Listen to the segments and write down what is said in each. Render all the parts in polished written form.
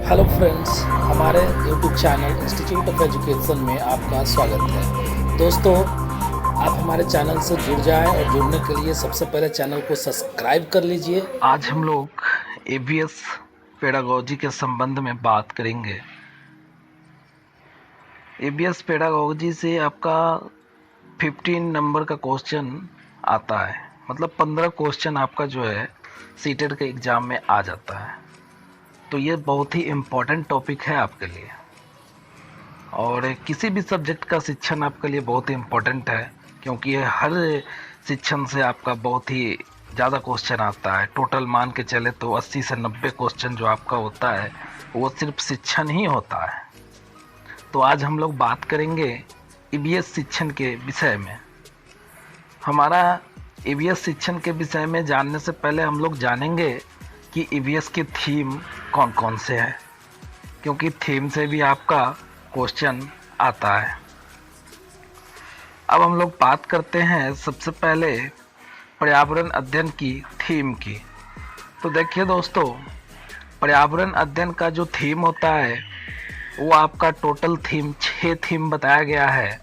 Hello friends, हमारे YouTube channel institute of education में आपका स्वागत है। दोस्तों, आप हमारे चैनल से जुड़ जाएं और जुड़ने के लिए सबसे पहले चैनल को सब्सक्राइब कर लीजिए। आज हम लोग एबीएस पेडागोजी के संबंध में बात करेंगे। एबीएस पेडागोजी से आपका 15 नंबर का क्वेश्चन आता है, मतलब 15 क्वेश्चन आपका जो है सीटेट के एग्ज़ाम में आ जाता है। तो ये बहुत ही इम्पोर्टेंट टॉपिक है आपके लिए, और किसी भी सब्जेक्ट का शिक्षण आपके लिए बहुत ही इम्पोर्टेंट है, क्योंकि ये हर शिक्षण से आपका बहुत ही ज़्यादा क्वेश्चन आता है। टोटल मान के चले तो 80 से 90 क्वेश्चन जो आपका होता है वो सिर्फ शिक्षण ही होता है। तो आज हम लोग बात करेंगे ईवीएस शिक्षण के विषय में। हमारा ईवीएस शिक्षण के विषय में जानने से पहले हम लोग जानेंगे कि ईवीएस के थीम कौन कौन से हैं, क्योंकि थीम से भी आपका क्वेश्चन आता है। अब हम लोग बात करते हैं सबसे पहले पर्यावरण अध्ययन की थीम की। तो देखिए दोस्तों, पर्यावरण अध्ययन का जो थीम होता है वो आपका टोटल थीम 6 थीम बताया गया है।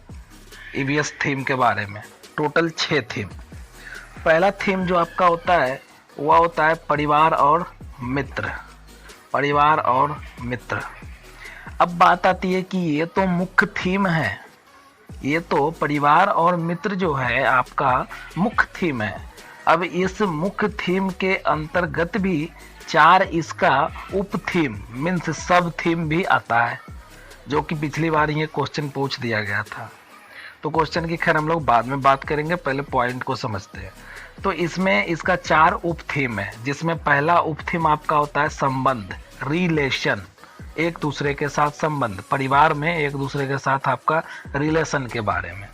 ईवीएस थीम के बारे में टोटल 6 थीम। पहला थीम जो आपका होता है वह होता है परिवार और मित्र। परिवार और मित्र। अब बात आती है कि ये तो मुख्य थीम है, ये तो परिवार और मित्र जो है आपका मुख्य थीम है। अब इस मुख्य थीम के अंतर्गत भी 4 इसका उप थीम मीन्स सब थीम भी आता है, जो कि पिछली बार ये क्वेश्चन पूछ दिया गया था। तो क्वेश्चन की खैर हम लोग बाद में बात करेंगे, पहले पॉइंट को समझते हैं। तो इसमें इसका 4 उप थीम है, जिसमें पहला उप थीम आपका होता है संबंध, रिलेशन, एक दूसरे के साथ संबंध, परिवार में एक दूसरे के साथ आपका रिलेशन के बारे में।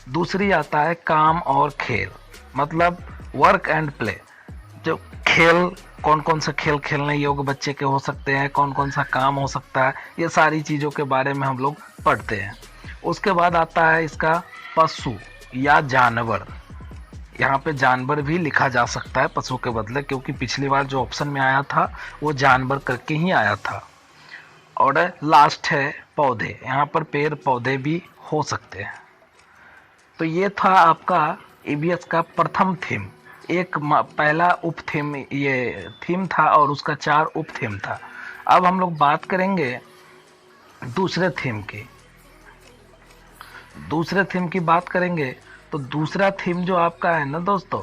दूसरी आता है काम और खेल, मतलब वर्क एंड प्ले। जो खेल, कौन कौन सा खेल खेलने योग्य बच्चे के हो सकते हैं, कौन कौन सा काम हो सकता है, ये सारी चीज़ों के बारे में हम लोग पढ़ते हैं। उसके बाद आता है इसका पशु या जानवर। यहाँ पे जानवर भी लिखा जा सकता है पशु के बदले, क्योंकि पिछली बार जो ऑप्शन में आया था वो जानवर करके ही आया था। और लास्ट है पौधे, यहाँ पर पेड़ पौधे भी हो सकते हैं। तो ये था आपका ईवीएस का प्रथम थीम। एक पहला उप थीम ये थीम था और उसका 4 उप थीम था। अब हम लोग बात करेंगे दूसरे थीम की। दूसरे थीम की बात करेंगे तो दूसरा थीम जो आपका है ना दोस्तों,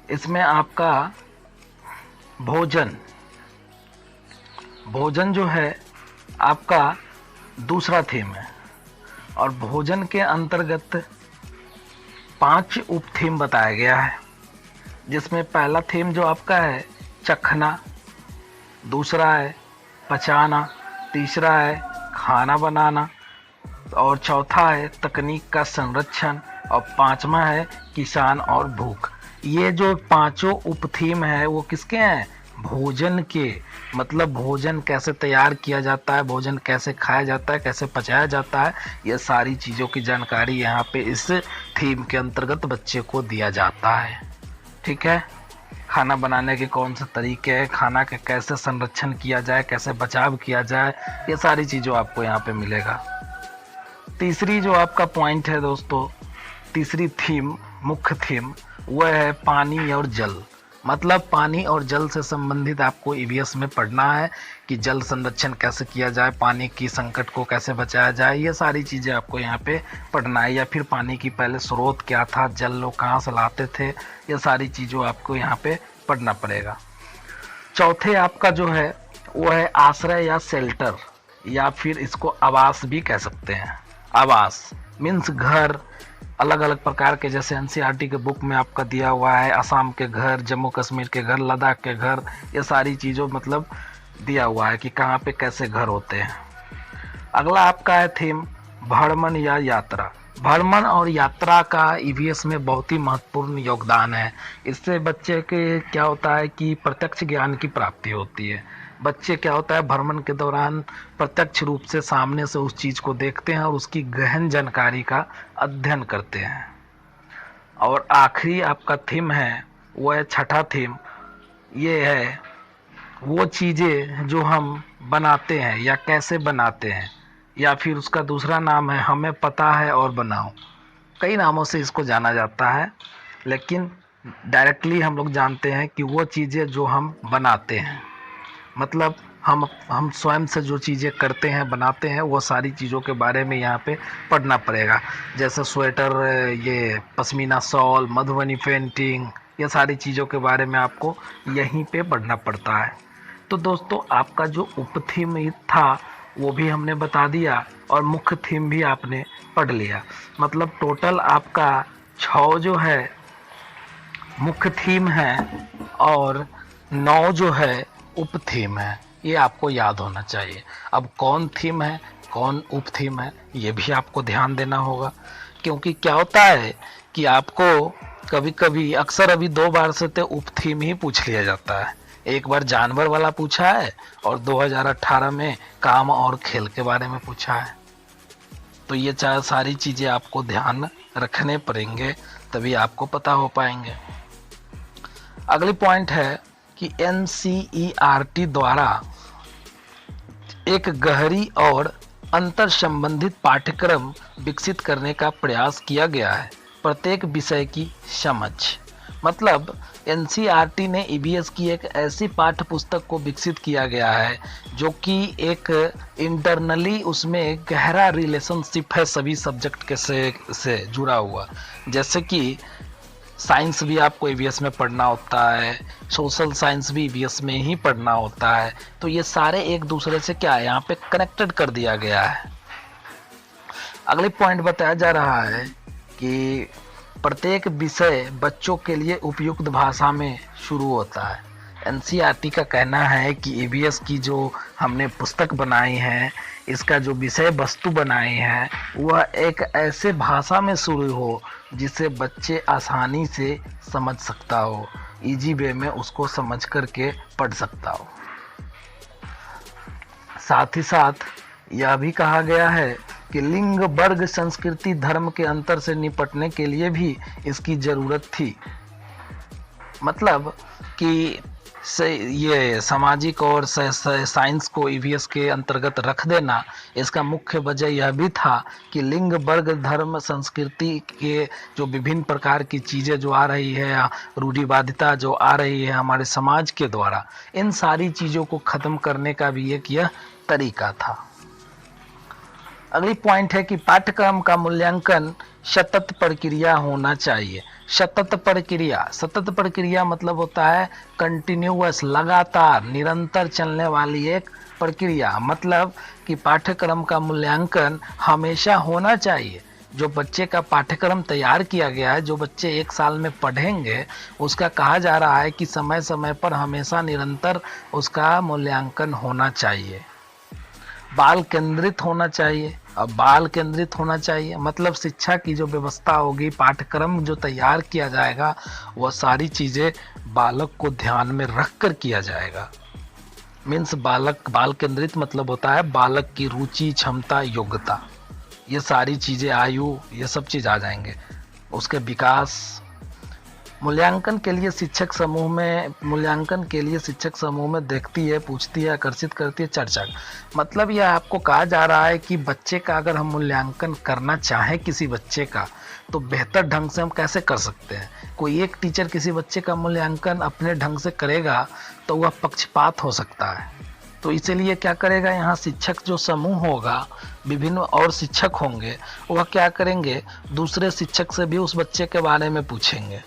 इसमें आपका भोजन, भोजन जो है आपका दूसरा थीम है। और भोजन के अंतर्गत 5 उप थीम बताया गया है, जिसमें पहला थीम जो आपका है चखना, दूसरा है पचाना, तीसरा है खाना बनाना, और चौथा है तकनीक का संरक्षण, और 5वां है किसान और भूख। ये जो 5 उप थीम है वो किसके हैं? भोजन के। मतलब भोजन कैसे तैयार किया जाता है, भोजन कैसे खाया जाता है, कैसे पचाया जाता है, ये सारी चीज़ों की जानकारी यहाँ पे इस थीम के अंतर्गत बच्चे को दिया जाता है। ठीक है, खाना बनाने के कौन से तरीके हैं, खाना का कैसे संरक्षण किया जाए, कैसे बचाव किया जाए, ये सारी चीज़ों आपको यहाँ पे मिलेगा। तीसरी जो आपका पॉइंट है दोस्तों, तीसरी थीम, मुख्य थीम, वह है पानी और जल। मतलब पानी और जल से संबंधित आपको ईवीएस में पढ़ना है कि जल संरक्षण कैसे किया जाए, पानी की संकट को कैसे बचाया जाए, ये सारी चीज़ें आपको यहाँ पे पढ़ना है। या फिर पानी की पहले स्रोत क्या था, जल लोग कहाँ से लाते थे, ये सारी चीज़ों आपको यहाँ पे पढ़ना पड़ेगा। चौथे आपका जो है वो है आश्रय या शेल्टर, या फिर इसको आवास भी कह सकते हैं। आवास मीन्स घर, अलग अलग प्रकार के, जैसे एनसीईआरटी के बुक में आपका दिया हुआ है असम के घर, जम्मू कश्मीर के घर, लद्दाख के घर, ये सारी चीज़ों मतलब दिया हुआ है कि कहाँ पे कैसे घर होते हैं। अगला आपका है थीम भ्रमण या यात्रा। भ्रमण और यात्रा का ईवीएस में बहुत ही महत्वपूर्ण योगदान है। इससे बच्चे के क्या होता है कि प्रत्यक्ष ज्ञान की प्राप्ति होती है। बच्चे क्या होता है भ्रमण के दौरान प्रत्यक्ष रूप से सामने से उस चीज़ को देखते हैं और उसकी गहन जानकारी का अध्ययन करते हैं। और आखिरी आपका थीम है वो है छठा थीम, ये है वो चीज़ें जो हम बनाते हैं या कैसे बनाते हैं, या फिर उसका दूसरा नाम है हमें पता है और बनाओ। कई नामों से इसको जाना जाता है, लेकिन डायरेक्टली हम लोग जानते हैं कि वो चीज़ें जो हम बनाते हैं, मतलब हम स्वयं से जो चीज़ें करते हैं, बनाते हैं, वो सारी चीज़ों के बारे में यहाँ पे पढ़ना पड़ेगा। जैसे स्वेटर, ये पश्मीना शॉल, मधुबनी पेंटिंग, ये सारी चीज़ों के बारे में आपको यहीं पे पढ़ना पड़ता है। तो दोस्तों, आपका जो उप थीम था वो भी हमने बता दिया और मुख्य थीम भी आपने पढ़ लिया। मतलब टोटल आपका 6 जो है मुख्य थीम है और 9 जो है उप थीम है। ये आपको याद होना चाहिए। अब कौन थीम है, कौन उप थीम है, ये भी आपको ध्यान देना होगा, क्योंकि क्या होता है कि आपको कभी कभी अक्सर अभी 2 बार से तो उप थीम ही पूछ लिया जाता है। एक बार जानवर वाला पूछा है और 2018 में काम और खेल के बारे में पूछा है। तो ये चार सारी चीजें आपको ध्यान रखने पड़ेंगे, तभी आपको पता हो पाएंगे। अगली पॉइंट है कि NCERT द्वारा एक गहरी और अंतर संबंधित पाठ्यक्रम विकसित करने का प्रयास किया गया है। प्रत्येक विषय की समझ, मतलब NCERT ने EVS की एक ऐसी पाठ्य पुस्तक को विकसित किया गया है जो कि एक इंटरनली उसमें गहरा रिलेशनशिप है सभी सब्जेक्ट के से जुड़ा हुआ। जैसे कि साइंस भी आपको EVS में पढ़ना होता है, सोशल साइंस भी EVS में ही पढ़ना होता है। तो ये सारे एक दूसरे से क्या है, यहाँ पे कनेक्टेड कर दिया गया है। अगले पॉइंट बताया जा रहा है कि प्रत्येक विषय बच्चों के लिए उपयुक्त भाषा में शुरू होता है। NCERT का कहना है कि EVS की जो हमने पुस्तक बनाई है, इसका जो विषय वस्तु बनाई है, वह एक ऐसे भाषा में शुरू हो जिसे बच्चे आसानी से समझ सकता हो, इजी वे में उसको समझ करके पढ़ सकता हो। साथ ही साथ यह भी कहा गया है कि लिंग, वर्ग, संस्कृति, धर्म के अंतर से निपटने के लिए भी इसकी जरूरत थी। मतलब कि ये सामाजिक और साइंस को EVS के अंतर्गत रख देना, इसका मुख्य वजह यह भी था कि लिंग, वर्ग, धर्म, संस्कृति के जो विभिन्न प्रकार की चीज़ें जो आ रही है या रूढ़िवादिता जो आ रही है हमारे समाज के द्वारा, इन सारी चीज़ों को ख़त्म करने का भी एक यह तरीका था। अगली पॉइंट है कि पाठ्यक्रम का मूल्यांकन सतत प्रक्रिया होना चाहिए। सतत प्रक्रिया मतलब होता है कंटिन्यूअस, लगातार, निरंतर चलने वाली एक प्रक्रिया। मतलब कि पाठ्यक्रम का मूल्यांकन हमेशा होना चाहिए। जो बच्चे का पाठ्यक्रम तैयार किया गया है, जो बच्चे 1 साल में पढ़ेंगे, उसका कहा जा रहा है कि समय समय पर हमेशा निरंतर उसका मूल्यांकन होना चाहिए। बाल केंद्रित होना चाहिए। अब बाल केंद्रित होना चाहिए मतलब शिक्षा की जो व्यवस्था होगी, पाठ्यक्रम जो तैयार किया जाएगा, वह सारी चीज़ें बालक को ध्यान में रख कर किया जाएगा। मीन्स बाल केंद्रित मतलब होता है बालक की रुचि, क्षमता, योग्यता, ये सारी चीज़ें, आयु, ये सब चीज़ आ जाएंगे। उसके विकास, मूल्यांकन के लिए शिक्षक समूह में देखती है, पूछती है, आकर्षित करती है चर्चा। मतलब यह आपको कहा जा रहा है कि बच्चे का अगर हम मूल्यांकन करना चाहें किसी बच्चे का, तो बेहतर ढंग से हम कैसे कर सकते हैं। कोई एक टीचर किसी बच्चे का मूल्यांकन अपने ढंग से करेगा तो वह पक्षपात हो सकता है। तो इसीलिए क्या करेगा, यहाँ शिक्षक जो समूह होगा, विभिन्न और शिक्षक होंगे, वह क्या करेंगे, दूसरे शिक्षक से भी उस बच्चे के बारे में पूछेंगे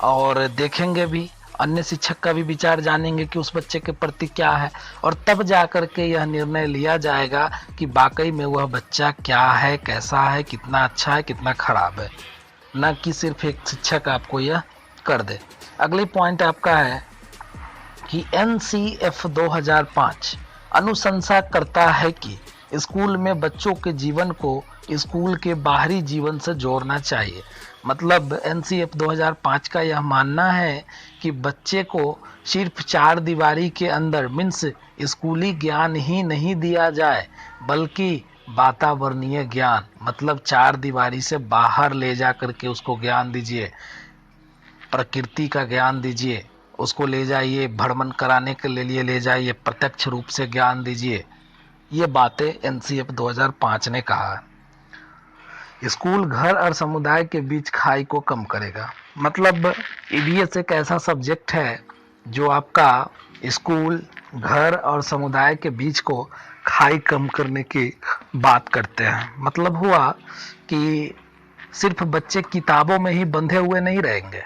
और देखेंगे भी, अन्य शिक्षक का भी विचार जानेंगे कि उस बच्चे के प्रति क्या है, और तब जा कर के यह निर्णय लिया जाएगा कि वाकई में वह बच्चा क्या है, कैसा है, कितना अच्छा है, कितना खराब है, न कि सिर्फ एक शिक्षक आपको यह कर दे। अगली पॉइंट आपका है कि NCF 2005 अनुशंसा करता है कि स्कूल में बच्चों के जीवन को स्कूल के बाहरी जीवन से जोड़ना चाहिए। मतलब NCF 2005 का यह मानना है कि बच्चे को सिर्फ 4 दीवारी के अंदर मीन्स स्कूली ज्ञान ही नहीं दिया जाए, बल्कि वातावरणीय ज्ञान, मतलब 4 दीवारी से बाहर ले जा करके उसको ज्ञान दीजिए, प्रकृति का ज्ञान दीजिए, उसको ले जाइए, भ्रमण कराने के लिए ले जाइए, प्रत्यक्ष रूप से ज्ञान दीजिए। ये बातें एनसीएफ 2005 ने कहा है। स्कूल घर और समुदाय के बीच खाई को कम करेगा। मतलब ईवीएस एक ऐसा सब्जेक्ट है जो आपका स्कूल, घर और समुदाय के बीच को खाई कम करने की बात करते हैं। मतलब हुआ कि सिर्फ बच्चे किताबों में ही बंधे हुए नहीं रहेंगे,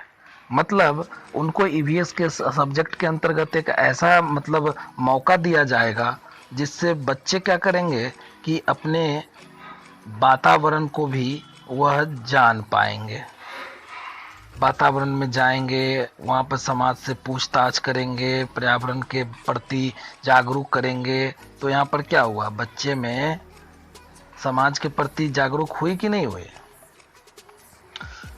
मतलब उनको ईवीएस के सब्जेक्ट के अंतर्गत एक ऐसा मतलब मौका दिया जाएगा जिससे बच्चे क्या करेंगे कि अपने वातावरण को भी वह जान पाएंगे। वातावरण में जाएंगे, वहाँ पर समाज से पूछताछ करेंगे, पर्यावरण के प्रति जागरूक करेंगे। तो यहाँ पर क्या हुआ, बच्चे में समाज के प्रति जागरूक हुई कि नहीं हुई।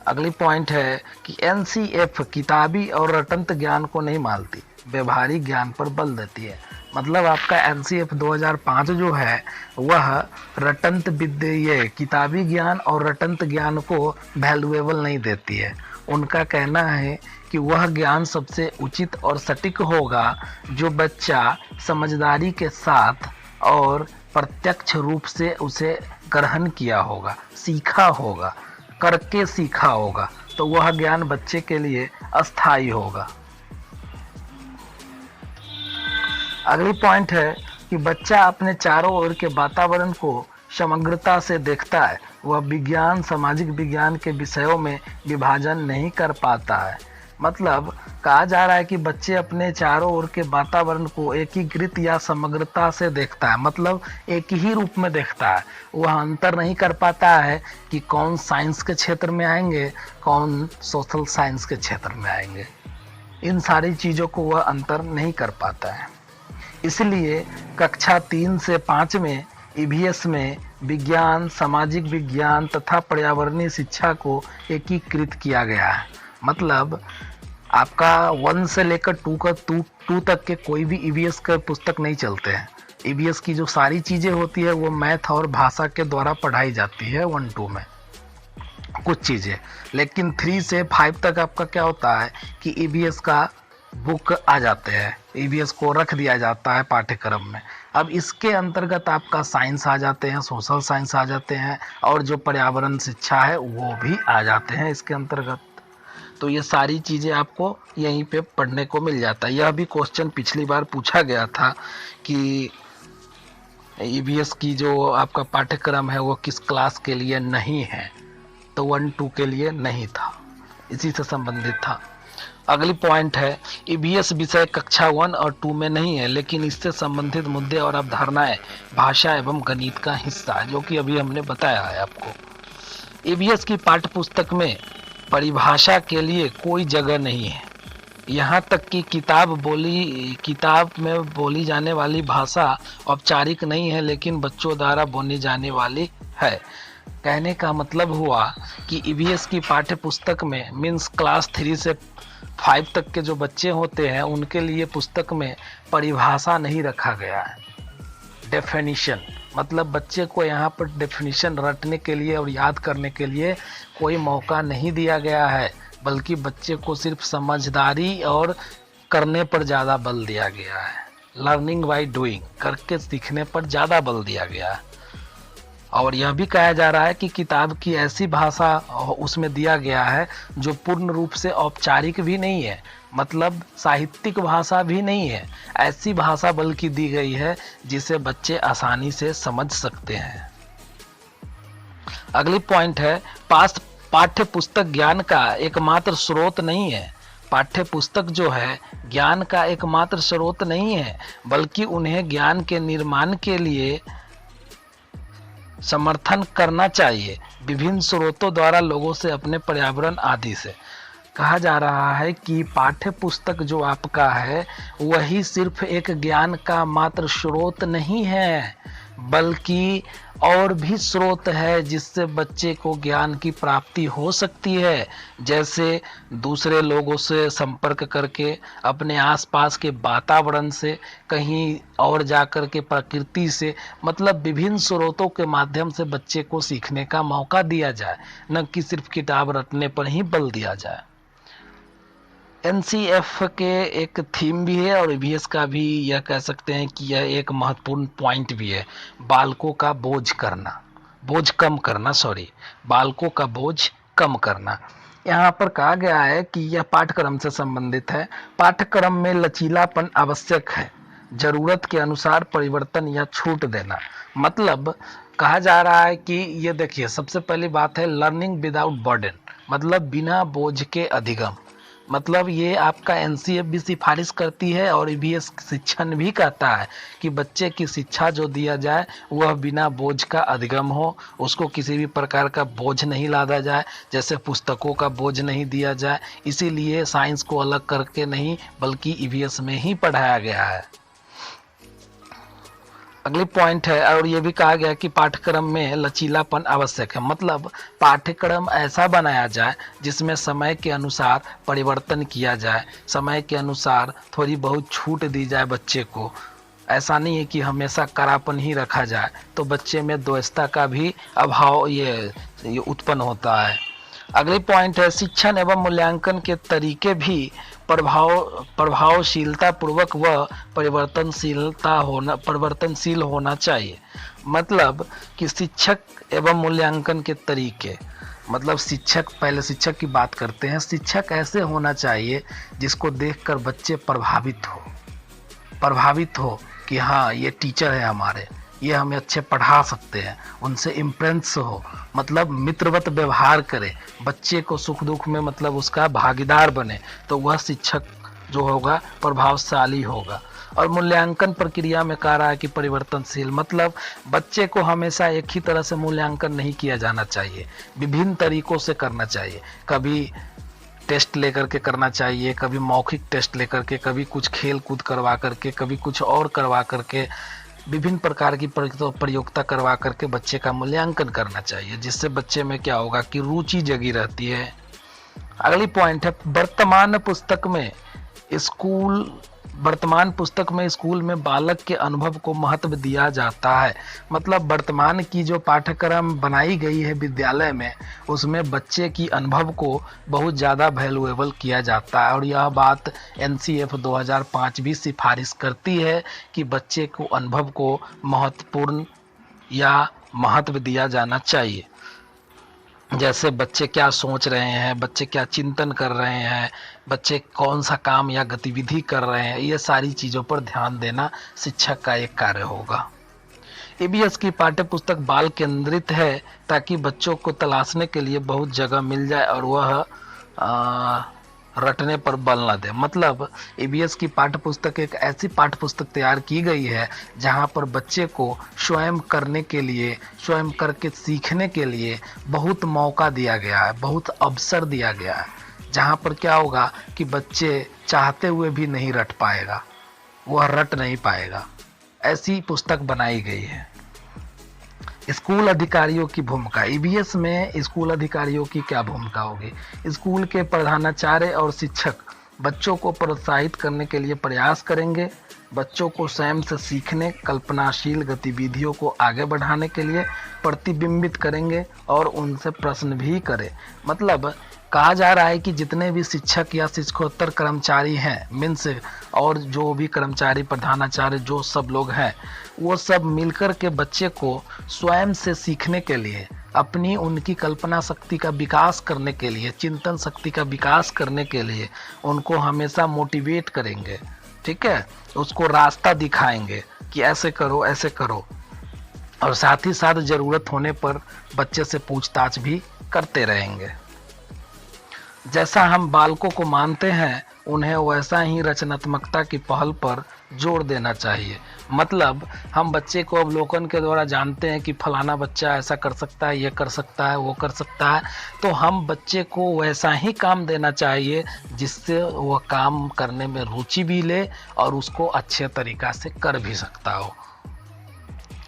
अगली पॉइंट है कि एनसीएफ किताबी और रटंत ज्ञान को नहीं मानती, व्यवहारिक ज्ञान पर बल देती है। मतलब आपका एनसीएफ 2005 जो है वह रटंत विद्या, ये किताबी ज्ञान और रटंत ज्ञान को वैल्यूएबल नहीं देती है। उनका कहना है कि वह ज्ञान सबसे उचित और सटीक होगा जो बच्चा समझदारी के साथ और प्रत्यक्ष रूप से उसे ग्रहण किया होगा, सीखा होगा, करके सीखा होगा, तो वह ज्ञान बच्चे के लिए अस्थायी होगा। अगली पॉइंट है कि बच्चा अपने चारों ओर के वातावरण को समग्रता से देखता है, वह विज्ञान, सामाजिक विज्ञान के विषयों में विभाजन नहीं कर पाता है। मतलब कहा जा रहा है कि बच्चे अपने चारों ओर के वातावरण को एकीकृत या समग्रता से देखता है, मतलब एक ही रूप में देखता है। वह अंतर नहीं कर पाता है कि कौन साइंस के क्षेत्र में आएंगे, कौन सोशल साइंस के क्षेत्र में आएंगे। इन सारी चीज़ों को वह अंतर नहीं कर पाता है। इसलिए कक्षा 3 से 5 में ईवीएस में विज्ञान, सामाजिक विज्ञान तथा पर्यावरणीय शिक्षा को एकीकृत किया गया है। मतलब आपका 1 से लेकर 2 तक के कोई भी ईवीएस का पुस्तक नहीं चलते हैं। ईवीएस की जो सारी चीज़ें होती है वो मैथ और भाषा के द्वारा पढ़ाई जाती है 1-2 में कुछ चीज़ें, लेकिन 3 से 5 तक आपका क्या होता है कि ईवीएस का बुक आ जाते हैं, ईवीएस को रख दिया जाता है पाठ्यक्रम में। अब इसके अंतर्गत आपका साइंस आ जाते हैं, सोशल साइंस आ जाते हैं और जो पर्यावरण शिक्षा है वो भी आ जाते हैं इसके अंतर्गत। तो ये सारी चीज़ें आपको यहीं पे पढ़ने को मिल जाता है। यह भी क्वेश्चन पिछली बार पूछा गया था कि ईवीएस की जो आपका पाठ्यक्रम है वो किस क्लास के लिए नहीं है, तो 1-2 के लिए नहीं था, इसी से संबंधित था। अगली पॉइंट है ईवीएस विषय कक्षा 1 और 2 में नहीं है, लेकिन इससे संबंधित मुद्दे और अवधारणाएं भाषा एवं गणित का हिस्सा है, जो कि अभी हमने बताया है आपको। ईवीएस की पाठ्य पुस्तक में परिभाषा के लिए कोई जगह नहीं है। यहाँ तक कि किताब में बोली जाने वाली भाषा औपचारिक नहीं है, लेकिन बच्चों द्वारा बोली जाने वाली है। कहने का मतलब हुआ कि ईवीएस की पाठ्य पुस्तक में मीन्स क्लास 3 से 5 तक के जो बच्चे होते हैं उनके लिए पुस्तक में परिभाषा नहीं रखा गया है, डेफिनेशन। मतलब बच्चे को यहाँ पर डेफिनेशन रटने के लिए और याद करने के लिए कोई मौका नहीं दिया गया है, बल्कि बच्चे को सिर्फ समझदारी और करने पर ज़्यादा बल दिया गया है। लर्निंग बाय डूइंग, करके सीखने पर ज़्यादा बल दिया गया है। और यह भी कहा जा रहा है कि किताब की ऐसी भाषा उसमें दिया गया है जो पूर्ण रूप से औपचारिक भी नहीं है, मतलब साहित्यिक भाषा भी नहीं है। ऐसी भाषा बल्कि दी गई है जिसे बच्चे आसानी से समझ सकते हैं। अगली पॉइंट है पाठ्य पुस्तक ज्ञान का एकमात्र स्रोत नहीं है। पाठ्य पुस्तक जो है ज्ञान का एकमात्र स्रोत नहीं है, बल्कि उन्हें ज्ञान के निर्माण के लिए समर्थन करना चाहिए विभिन्न स्रोतों द्वारा, लोगों से, अपने पर्यावरण आदि से। कहा जा रहा है कि पाठ्य पुस्तक जो आपका है वही सिर्फ एक ज्ञान का मात्र स्रोत नहीं है, बल्कि और भी स्रोत है जिससे बच्चे को ज्ञान की प्राप्ति हो सकती है। जैसे दूसरे लोगों से संपर्क करके, अपने आसपास के वातावरण से, कहीं और जाकर के प्रकृति से, मतलब विभिन्न स्रोतों के माध्यम से बच्चे को सीखने का मौका दिया जाए, न कि सिर्फ किताब रटने पर ही बल दिया जाए। एनसीएफ के एक थीम भी है और ईवीएस का भी यह कह सकते हैं कि यह एक महत्वपूर्ण पॉइंट भी है। बालकों का बोझ करना, बोझ कम करना, सॉरी, बालकों का बोझ कम करना। यहाँ पर कहा गया है कि यह पाठ्यक्रम से संबंधित है। पाठ्यक्रम में लचीलापन आवश्यक है, जरूरत के अनुसार परिवर्तन या छूट देना। मतलब कहा जा रहा है कि ये देखिए, सबसे पहली बात है लर्निंग विदाउट बर्डन, मतलब बिना बोझ के अधिगम। मतलब ये आपका एनसीएफ भी सिफारिश करती है और ईवीएस शिक्षण भी कहता है कि बच्चे की शिक्षा जो दिया जाए वह बिना बोझ का अधिगम हो, उसको किसी भी प्रकार का बोझ नहीं लादा जाए, जैसे पुस्तकों का बोझ नहीं दिया जाए। इसीलिए साइंस को अलग करके नहीं बल्कि ईवीएस में ही पढ़ाया गया है। अगली पॉइंट है, और ये भी कहा गया कि पाठ्यक्रम में लचीलापन आवश्यक है। मतलब पाठ्यक्रम ऐसा बनाया जाए जिसमें समय के अनुसार परिवर्तन किया जाए, समय के अनुसार थोड़ी बहुत छूट दी जाए बच्चे को। ऐसा नहीं है कि हमेशा करापन ही रखा जाए, तो बच्चे में दोस्ता का भी अभाव ये उत्पन्न होता है। अगली पॉइंट है शिक्षण एवं मूल्यांकन के तरीके भी प्रभावशीलता पूर्वक व परिवर्तनशील होना चाहिए। मतलब कि शिक्षक एवं मूल्यांकन के तरीके, मतलब शिक्षक, पहले शिक्षक की बात करते हैं। शिक्षक ऐसे होना चाहिए जिसको देखकर बच्चे प्रभावित हो कि हाँ ये टीचर है हमारे, ये हमें अच्छे पढ़ा सकते हैं, उनसे इम्प्रेस हो। मतलब मित्रवत व्यवहार करे, बच्चे को सुख दुख में मतलब उसका भागीदार बने, तो वह शिक्षक जो होगा प्रभावशाली होगा। और मूल्यांकन प्रक्रिया में कह रहा है कि परिवर्तनशील, मतलब बच्चे को हमेशा एक ही तरह से मूल्यांकन नहीं किया जाना चाहिए, विभिन्न तरीकों से करना चाहिए। कभी टेस्ट लेकर के करना चाहिए, कभी मौखिक टेस्ट लेकर के, कभी कुछ खेल कूद करवा करके, कभी कुछ और करवा करके, विभिन्न प्रकार की प्रयोगिता करवा करके बच्चे का मूल्यांकन करना चाहिए, जिससे बच्चे में क्या होगा कि रुचि जगी रहती है। अगली पॉइंट है वर्तमान पुस्तक में स्कूल में बालक के अनुभव को महत्व दिया जाता है। मतलब वर्तमान की जो पाठ्यक्रम बनाई गई है विद्यालय में, उसमें बच्चे की अनुभव को बहुत ज़्यादा वैल्यूएबल किया जाता है। और यह बात एनसीएफ 2005 भी सिफारिश करती है कि बच्चे को अनुभव को महत्वपूर्ण या महत्व दिया जाना चाहिए। जैसे बच्चे क्या सोच रहे हैं, बच्चे क्या चिंतन कर रहे हैं, बच्चे कौन सा काम या गतिविधि कर रहे हैं, ये सारी चीज़ों पर ध्यान देना शिक्षक का एक कार्य होगा। ईवीएस की पाठ्य पुस्तक बाल केंद्रित है ताकि बच्चों को तलाशने के लिए बहुत जगह मिल जाए और वह रटने पर बल न दे। मतलब ईवीएस की पाठ्य पुस्तक एक ऐसी पाठ्य पुस्तक तैयार की गई है जहां पर बच्चे को स्वयं करने के लिए, स्वयं करके सीखने के लिए बहुत मौका दिया गया है, बहुत अवसर दिया गया है, जहां पर क्या होगा कि बच्चे चाहते हुए भी नहीं रट पाएगा, वह रट नहीं पाएगा। ऐसी पुस्तक बनाई गई है। स्कूल अधिकारियों की भूमिका, ईवीएस में स्कूल अधिकारियों की क्या भूमिका होगी? स्कूल के प्रधानाचार्य और शिक्षक बच्चों को प्रोत्साहित करने के लिए प्रयास करेंगे, बच्चों को स्वयं से सीखने, कल्पनाशील गतिविधियों को आगे बढ़ाने के लिए प्रतिबिंबित करेंगे और उनसे प्रश्न भी करें। मतलब कहा जा रहा है कि जितने भी शिक्षक या शिक्षकोत्तर कर्मचारी हैं, मीन्स और जो भी कर्मचारी, प्रधानाचार्य, जो सब लोग हैं, वो सब मिलकर के बच्चे को स्वयं से सीखने के लिए, अपनी उनकी कल्पना शक्ति का विकास करने के लिए, चिंतन शक्ति का विकास करने के लिए उनको हमेशा मोटिवेट करेंगे। ठीक है, उसको रास्ता दिखाएंगे कि ऐसे करो, ऐसे करो। और साथ ही साथ ज़रूरत होने पर बच्चे से पूछताछ भी करते रहेंगे। जैसा हम बालकों को मानते हैं, उन्हें वैसा ही रचनात्मकता की पहल पर जोर देना चाहिए। मतलब हम बच्चे को अवलोकन के द्वारा जानते हैं कि फलाना बच्चा ऐसा कर सकता है, ये कर सकता है, वो कर सकता है, तो हम बच्चे को वैसा ही काम देना चाहिए जिससे वह काम करने में रुचि भी ले और उसको अच्छे तरीक़ा से कर भी सकता हो,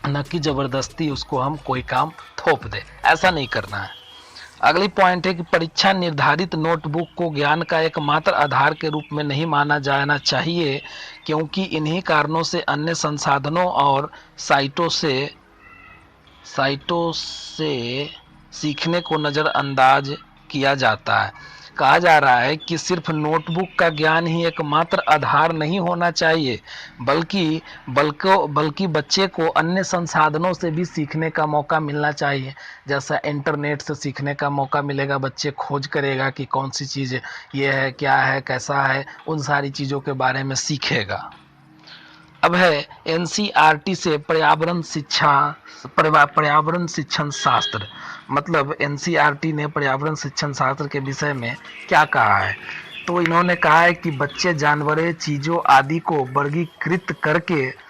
न कि ज़बरदस्ती उसको हम कोई काम थोप दे। ऐसा नहीं करना है। अगली पॉइंट है कि परीक्षा निर्धारित नोटबुक को ज्ञान का एकमात्र आधार के रूप में नहीं माना जाना चाहिए, क्योंकि इन्हीं कारणों से अन्य संसाधनों और साइटों से सीखने को नज़रअंदाज किया जाता है। कहा जा रहा है कि सिर्फ नोटबुक का ज्ञान ही एकमात्र आधार नहीं होना चाहिए, बल्कि बल्कि बच्चे को अन्य संसाधनों से भी सीखने का मौका मिलना चाहिए। जैसा इंटरनेट से सीखने का मौका मिलेगा, बच्चे खोज करेगा कि कौन सी चीज़ ये है, क्या है, कैसा है, उन सारी चीज़ों के बारे में सीखेगा। अब है एनसीईआरटी से पर्यावरण शिक्षण शास्त्र। मतलब एनसीईआरटी ने पर्यावरण शिक्षण शास्त्र के विषय में क्या कहा है? तो इन्होंने कहा है कि बच्चे जानवरें, चीज़ों आदि को वर्गीकृत करके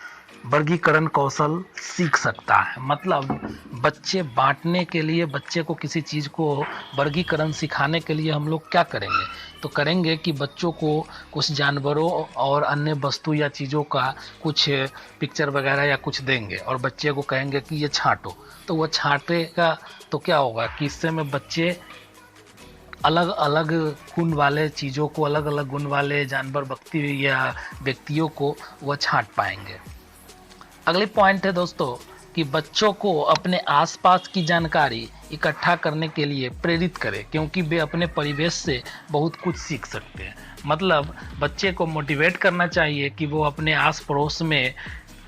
वर्गीकरण कौशल सीख सकता है। मतलब बच्चे बांटने के लिए, बच्चे को किसी चीज़ को वर्गीकरण सिखाने के लिए हम लोग क्या करेंगे? तो करेंगे कि बच्चों को कुछ जानवरों और अन्य वस्तु या चीज़ों का कुछ पिक्चर वगैरह या कुछ देंगे और बच्चे को कहेंगे कि ये छांटो, तो वो छांटेगा। तो क्या होगा कि इससे में बच्चे अलग अलग गुण वाले चीज़ों को, अलग अलग गुण वाले जानवर, व्यक्ति या व्यक्तियों को वह छांट पाएंगे। अगली पॉइंट है दोस्तों कि बच्चों को अपने आसपास की जानकारी इकट्ठा करने के लिए प्रेरित करें, क्योंकि वे अपने परिवेश से बहुत कुछ सीख सकते हैं। मतलब बच्चे को मोटिवेट करना चाहिए कि वो अपने आस पड़ोस में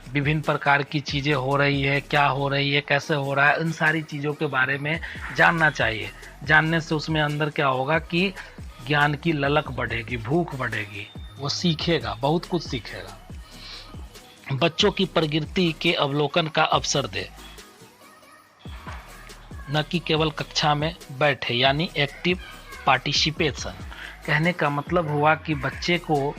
विभिन्न प्रकार की चीज़ें हो रही है, क्या हो रही है, कैसे हो रहा है, इन सारी चीज़ों के बारे में जानना चाहिए। जानने से उसमें अंदर क्या होगा कि ज्ञान की ललक बढ़ेगी, भूख बढ़ेगी, वो सीखेगा, बहुत कुछ सीखेगा। बच्चों की प्रकृति के अवलोकन का अवसर दे, न कि केवल कक्षा में बैठे, यानी एक्टिव पार्टिसिपेशन। कहने का मतलब हुआ कि बच्चे को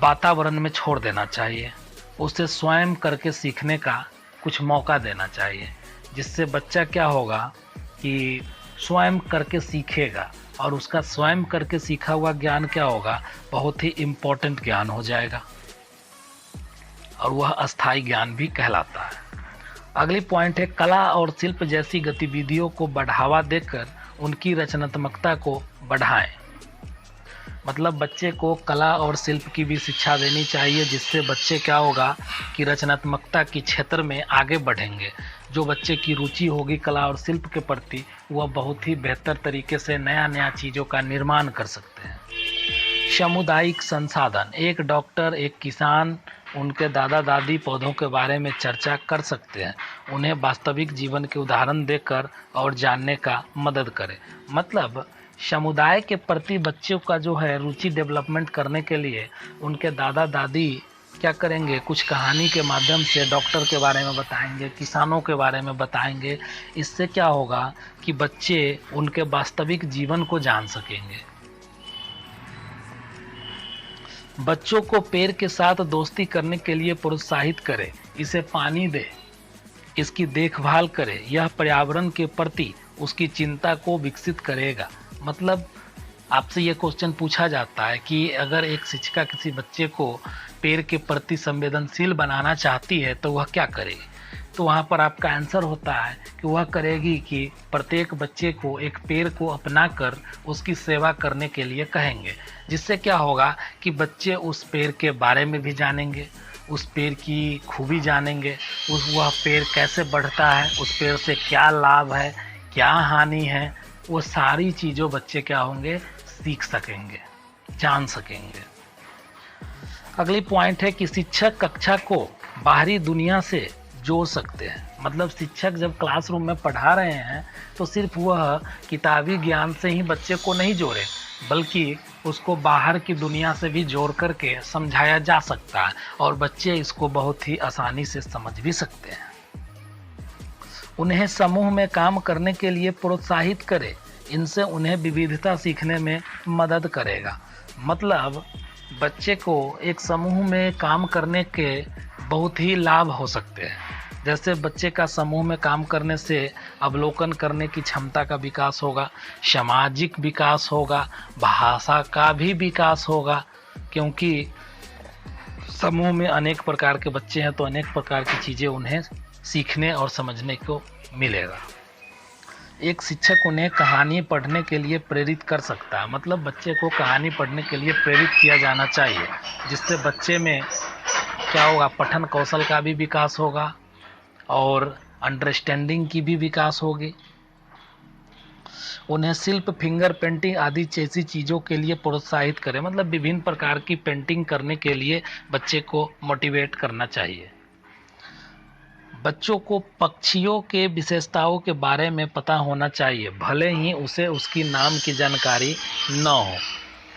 वातावरण में छोड़ देना चाहिए, उसे स्वयं करके सीखने का कुछ मौका देना चाहिए, जिससे बच्चा क्या होगा कि स्वयं करके सीखेगा और उसका स्वयं करके सीखा हुआ ज्ञान क्या होगा, बहुत ही इम्पोर्टेंट ज्ञान हो जाएगा और वह अस्थायी ज्ञान भी कहलाता है। अगली पॉइंट है कला और शिल्प जैसी गतिविधियों को बढ़ावा देकर उनकी रचनात्मकता को बढ़ाएं। मतलब बच्चे को कला और शिल्प की भी शिक्षा देनी चाहिए, जिससे बच्चे क्या होगा कि रचनात्मकता के क्षेत्र में आगे बढ़ेंगे। जो बच्चे की रुचि होगी कला और शिल्प के प्रति, वह बहुत ही बेहतर तरीके से नया नया चीज़ों का निर्माण कर सकते हैं। सामुदायिक संसाधन, एक डॉक्टर, एक किसान उनके दादा दादी पौधों के बारे में चर्चा कर सकते हैं, उन्हें वास्तविक जीवन के उदाहरण देकर और जानने का मदद करें। मतलब समुदाय के प्रति बच्चों का जो है रुचि डेवलपमेंट करने के लिए उनके दादा दादी क्या करेंगे, कुछ कहानी के माध्यम से डॉक्टर के बारे में बताएंगे, किसानों के बारे में बताएंगे। इससे क्या होगा कि बच्चे उनके वास्तविक जीवन को जान सकेंगे। बच्चों को पेड़ के साथ दोस्ती करने के लिए प्रोत्साहित करें, इसे पानी दे, इसकी देखभाल करें। यह पर्यावरण के प्रति उसकी चिंता को विकसित करेगा। मतलब आपसे ये क्वेश्चन पूछा जाता है कि अगर एक शिक्षिका किसी बच्चे को पेड़ के प्रति संवेदनशील बनाना चाहती है तो वह क्या करेगी? तो वहाँ पर आपका आंसर होता है कि वह करेगी कि प्रत्येक बच्चे को एक पेड़ को अपनाकर उसकी सेवा करने के लिए कहेंगे, जिससे क्या होगा कि बच्चे उस पेड़ के बारे में भी जानेंगे, उस पेड़ की खूबी जानेंगे, वह पेड़ कैसे बढ़ता है, उस पेड़ से क्या लाभ है, क्या हानि है, वो सारी चीज़ों बच्चे क्या होंगे, सीख सकेंगे, जान सकेंगे। अगली पॉइंट है कि शिक्षक कक्षा को बाहरी दुनिया से जोड़ सकते हैं। मतलब शिक्षक जब क्लासरूम में पढ़ा रहे हैं तो सिर्फ वह किताबी ज्ञान से ही बच्चे को नहीं जोड़े, बल्कि उसको बाहर की दुनिया से भी जोड़ करके समझाया जा सकता है और बच्चे इसको बहुत ही आसानी से समझ भी सकते हैं। उन्हें समूह में काम करने के लिए प्रोत्साहित करें, इनसे उन्हें विविधता सीखने में मदद करेगा। मतलब बच्चे को एक समूह में काम करने के बहुत ही लाभ हो सकते हैं। जैसे बच्चे का समूह में काम करने से अवलोकन करने की क्षमता का विकास होगा, सामाजिक विकास होगा, भाषा का भी विकास होगा, क्योंकि समूह में अनेक प्रकार के बच्चे हैं तो अनेक प्रकार की चीज़ें उन्हें सीखने और समझने को मिलेगा। एक शिक्षक उन्हें कहानी पढ़ने के लिए प्रेरित कर सकता है। मतलब बच्चे को कहानी पढ़ने के लिए प्रेरित किया जाना चाहिए, जिससे बच्चे में क्या होगा, पठन कौशल का भी विकास होगा और अंडरस्टैंडिंग की भी विकास होगी। उन्हें शिल्प, फिंगर पेंटिंग आदि जैसी चीज़ों के लिए प्रोत्साहित करें। मतलब विभिन्न प्रकार की पेंटिंग करने के लिए बच्चे को मोटिवेट करना चाहिए। बच्चों को पक्षियों के विशेषताओं के बारे में पता होना चाहिए, भले ही उसे उसकी नाम की जानकारी न हो।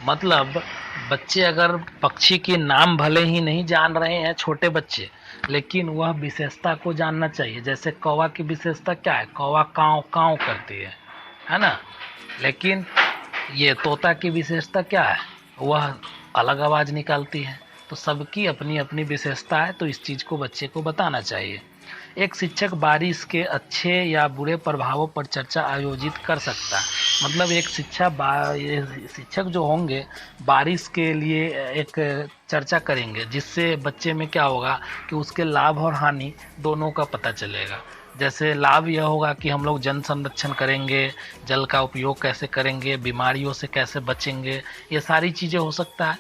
मतलब बच्चे अगर पक्षी के नाम भले ही नहीं जान रहे हैं, छोटे बच्चे, लेकिन वह विशेषता को जानना चाहिए। जैसे कौवा की विशेषता क्या है? कौवा काँव काँव करती है ना। लेकिन ये तोता की विशेषता क्या है? वह अलग आवाज़ निकालती है। तो सबकी अपनी अपनी विशेषता है, तो इस चीज़ को बच्चे को बताना चाहिए। एक शिक्षक बारिश के अच्छे या बुरे प्रभावों पर चर्चा आयोजित कर सकता है। मतलब एक शिक्षक जो होंगे बारिश के लिए एक चर्चा करेंगे, जिससे बच्चे में क्या होगा कि उसके लाभ और हानि दोनों का पता चलेगा। जैसे लाभ यह होगा कि हम लोग जल संरक्षण करेंगे, जल का उपयोग कैसे करेंगे, बीमारियों से कैसे बचेंगे, ये सारी चीज़ें हो सकता है।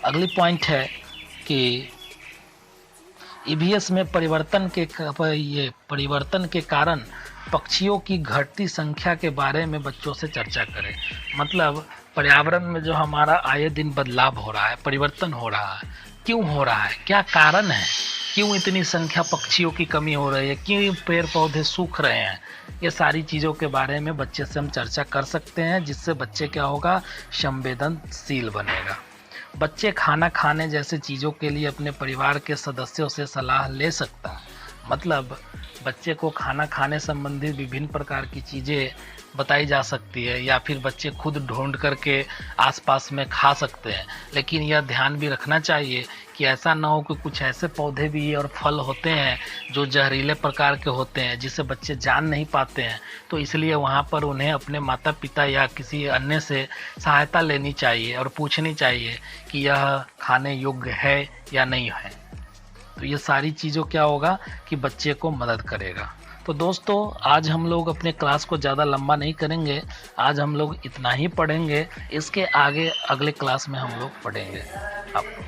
अगली पॉइंट है कि ईवीएस में परिवर्तन के कारण पक्षियों की घटती संख्या के बारे में बच्चों से चर्चा करें। मतलब पर्यावरण में जो हमारा आए दिन बदलाव हो रहा है, परिवर्तन हो रहा है, क्यों हो रहा है, क्या कारण है, क्यों इतनी संख्या पक्षियों की कमी हो रही है, क्यों पेड़ पौधे सूख रहे हैं, ये सारी चीज़ों के बारे में बच्चे से हम चर्चा कर सकते हैं, जिससे बच्चे क्या होगा, संवेदनशील बनेगा। बच्चे खाना खाने जैसे चीज़ों के लिए अपने परिवार के सदस्यों से सलाह ले सकता है। मतलब बच्चे को खाना खाने संबंधी विभिन्न प्रकार की चीज़ें बताई जा सकती है, या फिर बच्चे खुद ढूंढ करके आसपास में खा सकते हैं। लेकिन यह ध्यान भी रखना चाहिए कि ऐसा ना हो कि कुछ ऐसे पौधे भी और फल होते हैं जो जहरीले प्रकार के होते हैं, जिसे बच्चे जान नहीं पाते हैं। तो इसलिए वहाँ पर उन्हें अपने माता पिता या किसी अन्य से सहायता लेनी चाहिए और पूछनी चाहिए कि यह खाने योग्य है या नहीं है। तो ये सारी चीज़ों क्या होगा कि बच्चे को मदद करेगा। तो दोस्तों, आज हम लोग अपने क्लास को ज़्यादा लंबा नहीं करेंगे, आज हम लोग इतना ही पढ़ेंगे। इसके आगे अगले क्लास में हम लोग पढ़ेंगे। अब